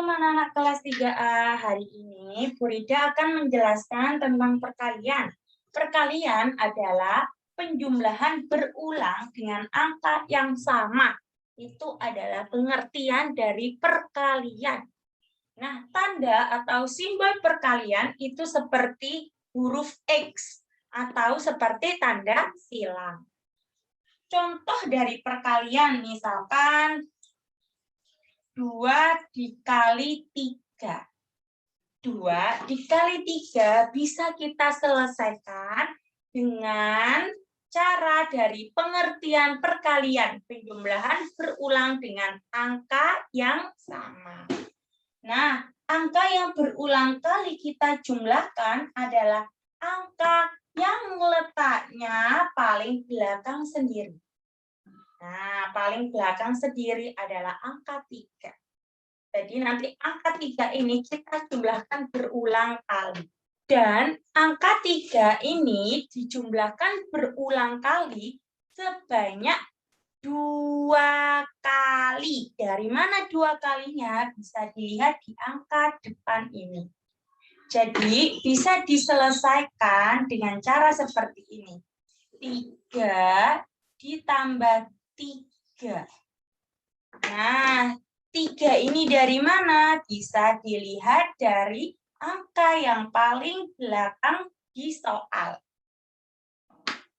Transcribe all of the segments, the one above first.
anak-anak kelas 3A, hari ini Bu Rida akan menjelaskan tentang perkalian. Perkalian adalah penjumlahan berulang dengan angka yang sama. Itu adalah pengertian dari perkalian. Nah, tanda atau simbol perkalian itu seperti huruf X atau seperti tanda silang. Contoh dari perkalian, misalkan 2 dikali 3. 2 dikali 3 bisa kita selesaikan dengan cara dari pengertian perkalian, penjumlahan berulang dengan angka yang sama. Nah, angka yang berulang kali kita jumlahkan adalah angka yang letaknya paling belakang sendiri. Nah, paling belakang sendiri adalah angka 3. Jadi nanti angka 3 ini kita jumlahkan berulang kali. Dan angka 3 ini dijumlahkan berulang kali sebanyak 2 kali. Dari mana 2 kalinya? Bisa dilihat di angka depan ini. Jadi bisa diselesaikan dengan cara seperti ini. 3 ditambah 3. Nah, 3 ini dari mana? Bisa dilihat dari angka yang paling belakang di soal.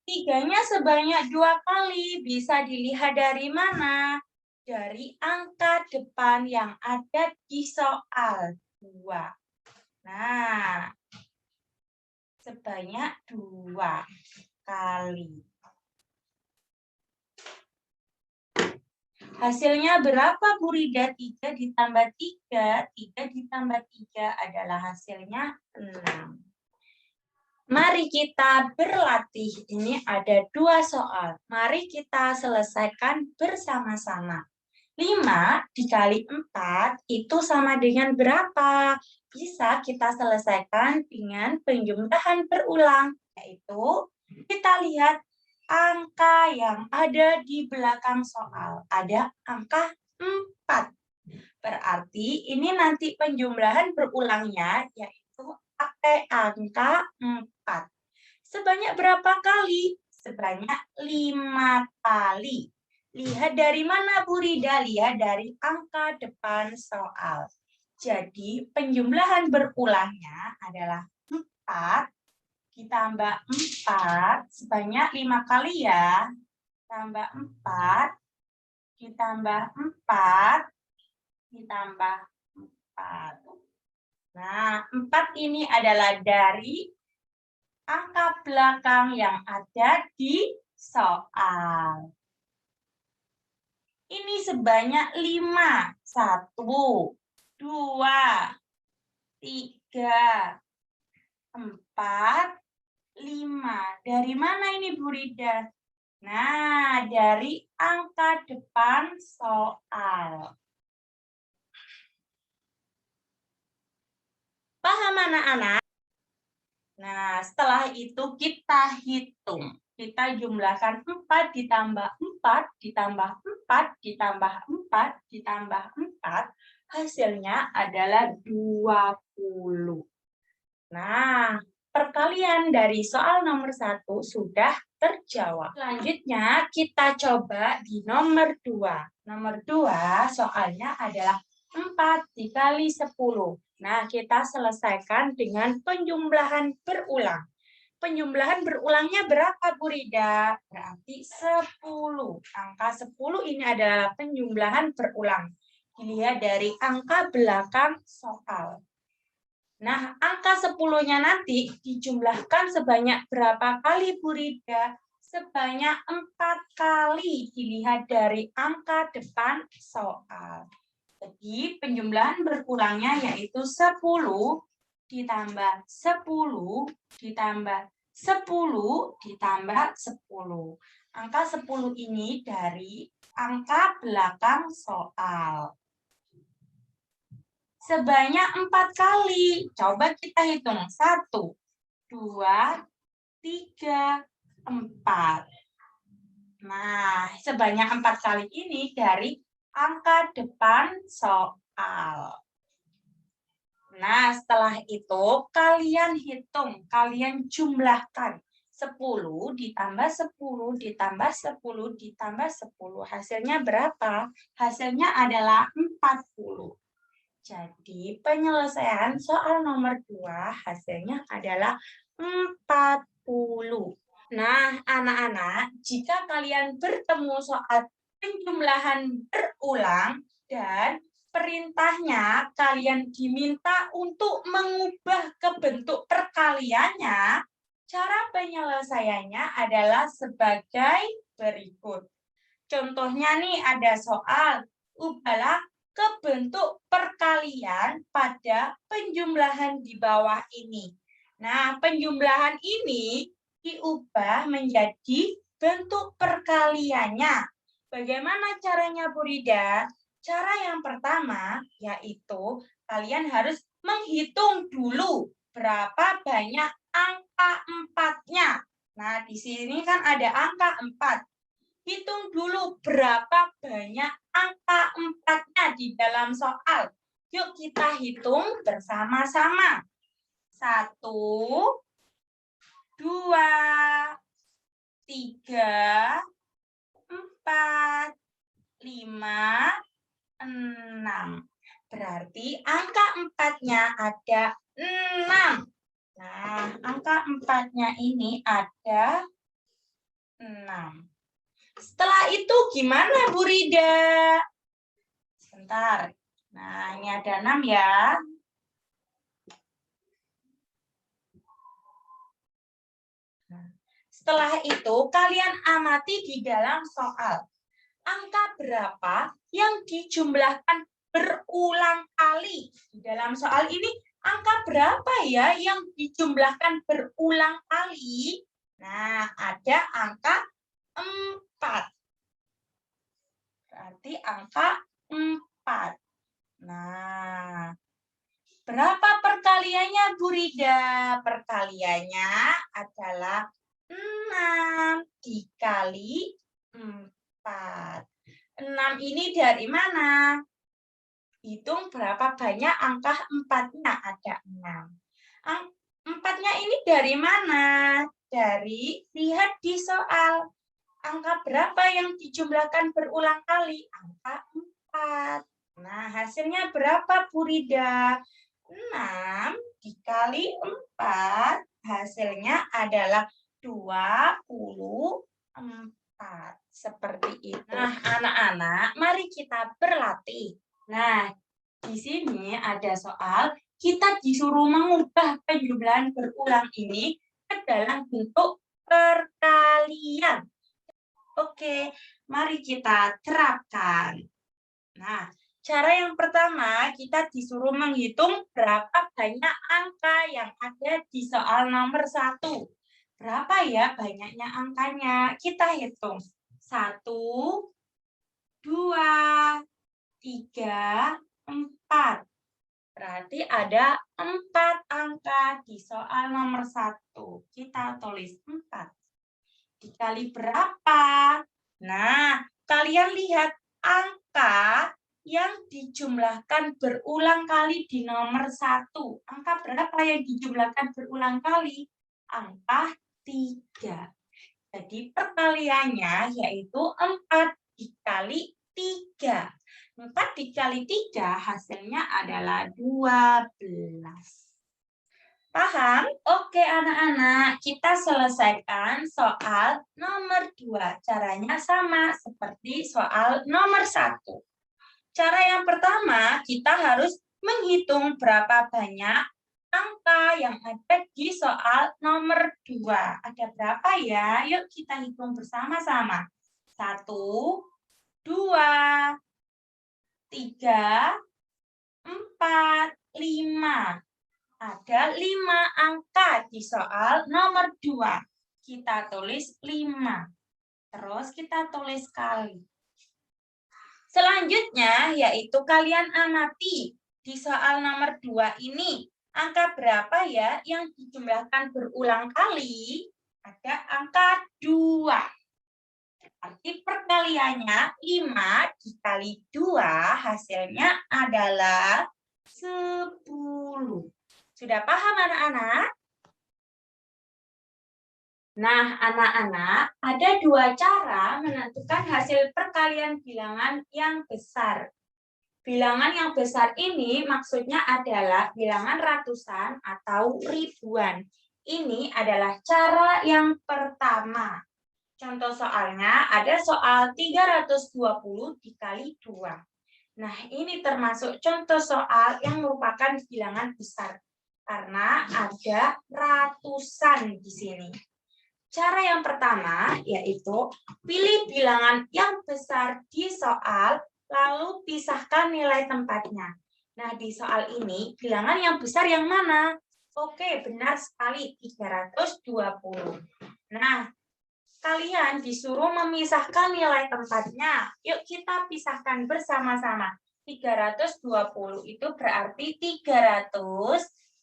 3-nya sebanyak 2 kali. Bisa dilihat dari mana? Dari angka depan yang ada di soal. 2. Nah, sebanyak 2 kali. Hasilnya berapa, Bu Rida? 3 ditambah 3. 3 ditambah 3 adalah hasilnya 6. Mari kita berlatih. Ini ada 2 soal. Mari kita selesaikan bersama-sama. 5 dikali 4 itu sama dengan berapa? Bisa kita selesaikan dengan penjumlahan berulang. Yaitu kita lihat angka yang ada di belakang soal. Ada angka 4. Berarti ini nanti penjumlahan berulangnya yaitu pakai angka 4. Sebanyak berapa kali? Sebanyak 5 kali. Lihat dari mana, Bu Rida? Lihat dari angka depan soal. Jadi penjumlahan berulangnya adalah 4 ditambah 4 sebanyak 5 kali ya. Tambah 4 ditambah 4 ditambah 4. Nah, 4 ini adalah dari angka belakang yang ada di soal. Ini sebanyak 5. 1, 2, 3, 4, 5. Dari mana ini, Bu Rida? Nah, dari angka depan soal. Paham anak-anak? Nah, setelah itu kita hitung. Kita jumlahkan 4 ditambah 4 ditambah 4 ditambah 4 ditambah 4. Hasilnya adalah 20. Nah, perkalian dari soal nomor 1 sudah terjawab. Selanjutnya kita coba di nomor 2. Nomor 2 soalnya adalah 4 dikali 10. Nah, kita selesaikan dengan penjumlahan berulang. Penjumlahan berulangnya berapa, Bu Rida? Berarti 10. Angka 10 ini adalah penjumlahan berulang. Dilihat dari angka belakang soal. Nah, angka 10-nya nanti dijumlahkan sebanyak berapa kali, Bu Rida? Sebanyak 4 kali dilihat dari angka depan soal. Jadi, penjumlahan berulangnya yaitu 10 ditambah 10 ditambah 10 ditambah 10. Angka 10 ini dari angka belakang soal. Sebanyak 4 kali. Coba kita hitung. 1, 2, 3, 4. Nah, sebanyak 4 kali ini dari angka depan soal. Nah, setelah itu kalian hitung, kalian jumlahkan. 10 ditambah 10 ditambah 10 ditambah 10. Hasilnya berapa? Hasilnya adalah 40. Jadi penyelesaian soal nomor 2 hasilnya adalah 40. Nah, anak-anak, jika kalian bertemu soal penjumlahan berulang dan perintahnya kalian diminta untuk mengubah ke bentuk perkaliannya, cara penyelesaiannya adalah sebagai berikut. Contohnya nih ada soal, ubahlah ke bentuk perkalian pada penjumlahan di bawah ini. Nah, penjumlahan ini diubah menjadi bentuk perkaliannya. Bagaimana caranya, Bu Rida? Cara yang pertama yaitu kalian harus menghitung dulu berapa banyak angka 4-nya. Nah, di sini kan ada angka 4. Hitung dulu berapa banyak angka 4-nya di dalam soal. Yuk kita hitung bersama-sama. 1, 2, 3, 4, 5, 6. Berarti angka 4-nya ada 6. Nah, angka 4-nya ini ada 6. Setelah itu gimana, Bu Rida? Sebentar. Nah, ini ada 6 ya. Setelah itu, kalian amati di dalam soal. Angka berapa yang dijumlahkan berulang kali? Di dalam soal ini, angka berapa ya yang dijumlahkan berulang kali? Nah, ada angka 4. Berarti angka 4. Nah, berapa perkaliannya, Bu Rida? Perkaliannya adalah 6 dikali 4. 6 ini dari mana? Hitung berapa banyak angka 4-nya, ada 6. 4-nya ini dari mana? Dari, lihat di soal. Angka berapa yang dijumlahkan berulang kali? Angka 4. Nah, hasilnya berapa, Bu Rida? 6 dikali 4, hasilnya adalah 24. Seperti itu. Nah, anak-anak, mari kita berlatih. Nah, di sini ada soal, kita disuruh mengubah penjumlahan berulang ini ke dalam bentuk perkalian. Oke, mari kita terapkan. Nah, cara yang pertama, kita disuruh menghitung berapa banyak angka yang ada di soal nomor 1. Berapa ya banyaknya angkanya? Kita hitung. 1, 2, 3, 4. Berarti ada 4 angka di soal nomor 1. Kita tulis 4. Dikali berapa? Nah, kalian lihat angka yang dijumlahkan berulang kali di nomor 1. Angka berapa yang dijumlahkan berulang kali? Angka 3. Jadi perkaliannya yaitu 4 dikali 3. 4 dikali 3 hasilnya adalah 12. Paham? Oke anak-anak, kita selesaikan soal nomor 2. Caranya sama seperti soal nomor 1. Cara yang pertama, kita harus menghitung berapa banyak angka yang ada di soal nomor 2. Ada berapa ya? Yuk kita hitung bersama-sama. 1, 2, 3, 4, 5. Ada 5 angka di soal nomor 2. Kita tulis 5. Terus kita tulis kali. Selanjutnya yaitu kalian amati di soal nomor 2 ini. Angka berapa ya yang dijumlahkan berulang kali? Ada angka 2. Arti perkaliannya 5 dikali 2 hasilnya adalah 10. Sudah paham anak-anak? Nah, anak-anak, ada dua cara menentukan hasil perkalian bilangan yang besar. Bilangan yang besar ini maksudnya adalah bilangan ratusan atau ribuan. Ini adalah cara yang pertama. Contoh soalnya ada soal 320 dikali 2. Nah, ini termasuk contoh soal yang merupakan bilangan besar. Karena ada ratusan di sini. Cara yang pertama yaitu pilih bilangan yang besar di soal, lalu pisahkan nilai tempatnya. Nah, di soal ini bilangan yang besar yang mana? Oke, benar sekali, 320. Nah, kalian disuruh memisahkan nilai tempatnya. Yuk kita pisahkan bersama-sama. 320 itu berarti 300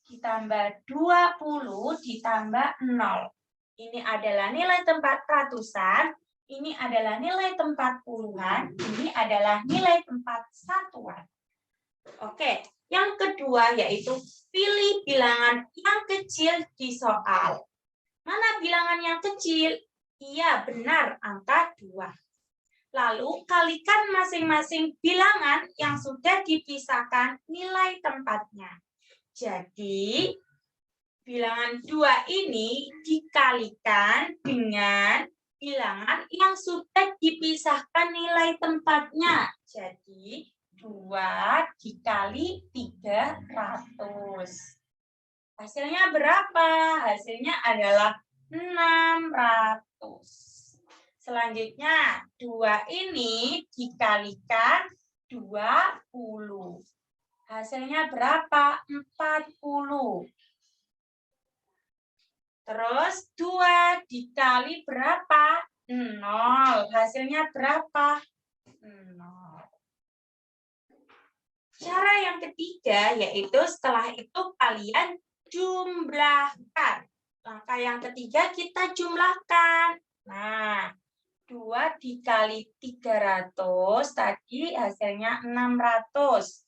ditambah 20 ditambah 0. Ini adalah nilai tempat ratusan, ini adalah nilai tempat puluhan, ini adalah nilai tempat satuan. Oke, yang kedua yaitu pilih bilangan yang kecil di soal. Mana bilangan yang kecil? Iya, benar, angka 2. Lalu kalikan masing-masing bilangan yang sudah dipisahkan nilai tempatnya. Jadi, bilangan 2 ini dikalikan dengan bilangan yang sudah dipisahkan nilai tempatnya. Jadi, 2 dikali 300. Hasilnya berapa? Hasilnya adalah 600. Selanjutnya, 2 ini dikalikan 20. Hasilnya berapa? 40. Terus 2 dikali berapa? 0. Hasilnya berapa? 0. Cara yang ketiga yaitu setelah itu kalian jumlahkan. Langkah yang ketiga kita jumlahkan. Nah, 2 dikali 300 tadi hasilnya 600.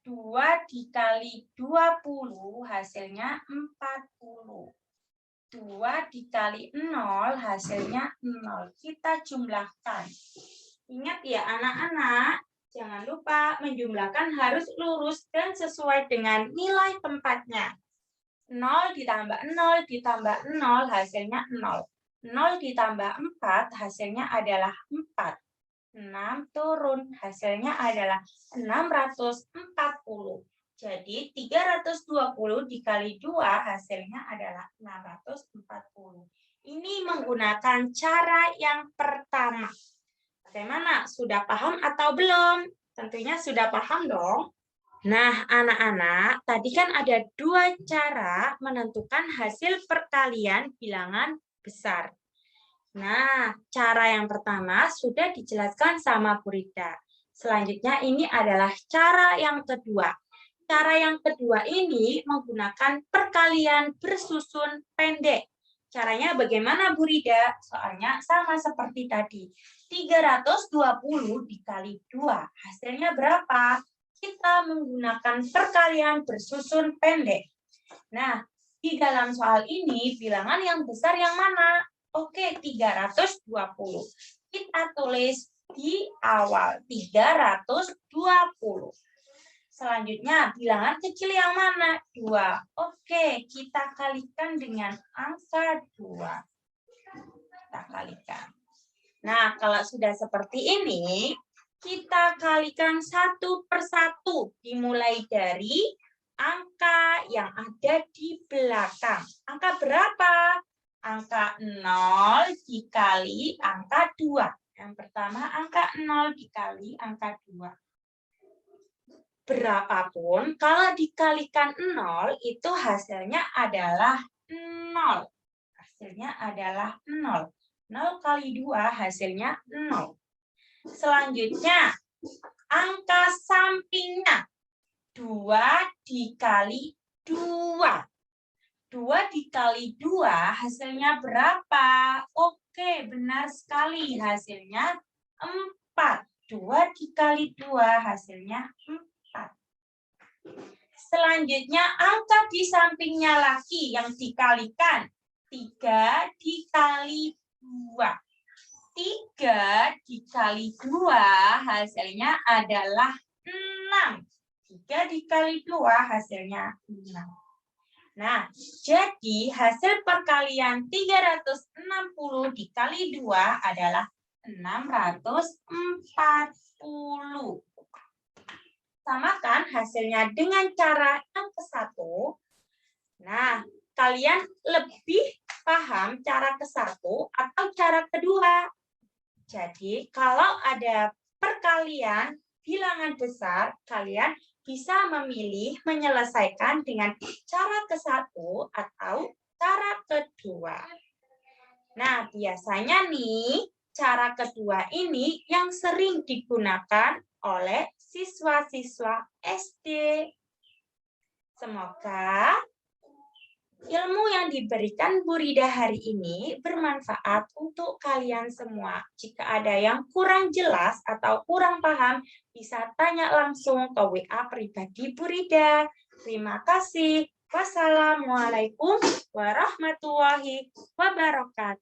2 dikali 20 hasilnya 40. 2 dikali 0 hasilnya 0. Kita jumlahkan. Ingat ya anak-anak, jangan lupa menjumlahkan harus lurus dan sesuai dengan nilai tempatnya. 0 ditambah 0 ditambah 0 hasilnya 0. 0 ditambah 4 hasilnya adalah 4. 6 turun hasilnya adalah 640. Jadi 320 dikali 2 hasilnya adalah 640. Ini menggunakan cara yang pertama. Bagaimana? Sudah paham atau belum? Tentunya sudah paham dong. Nah, anak-anak, tadi kan ada dua cara menentukan hasil perkalian bilangan besar. Nah, cara yang pertama sudah dijelaskan sama Bu Rida. Selanjutnya ini adalah cara yang kedua. Cara yang kedua ini menggunakan perkalian bersusun pendek. Caranya bagaimana Bu Rida? Soalnya sama seperti tadi. 320 dikali 2. Hasilnya berapa? Kita menggunakan perkalian bersusun pendek. Nah, di dalam soal ini bilangan yang besar yang mana? Oke, 320. Kita tulis di awal 320. Selanjutnya, bilangan kecil yang mana? 2. Oke, kita kalikan dengan angka 2. Kita kalikan. Nah, kalau sudah seperti ini, kita kalikan satu persatu. Dimulai dari angka yang ada di belakang. Angka berapa? Angka 0 dikali angka 2. Yang pertama, angka 0 dikali angka 2. Berapapun, kalau dikalikan 0, itu hasilnya adalah 0. Hasilnya adalah 0. 0 kali 2 hasilnya 0. Selanjutnya, angka sampingnya. 2 dikali 2. 2 dikali 2 hasilnya berapa? Oke, benar sekali. Hasilnya 4. 2 dikali 2 hasilnya 4. Selanjutnya, angka di sampingnya lagi yang dikalikan. 3 dikali 2. 3 dikali 2 hasilnya adalah 6. 3 dikali 2 hasilnya 6. Nah, jadi hasil perkalian 360 dikali 2 adalah 640. Samakan hasilnya dengan cara yang ke-1. Nah, kalian lebih paham cara ke-1 atau cara kedua? Jadi, kalau ada perkalian bilangan besar, kalian bisa memilih menyelesaikan dengan cara ke-1 atau cara kedua. Nah, biasanya nih, cara kedua ini yang sering digunakan oleh siswa-siswa SD. Semoga ilmu yang diberikan Bu Rida hari ini bermanfaat untuk kalian semua. Jika ada yang kurang jelas atau kurang paham, bisa tanya langsung ke WA pribadi Bu Rida. Terima kasih. Wassalamualaikum warahmatullahi wabarakatuh.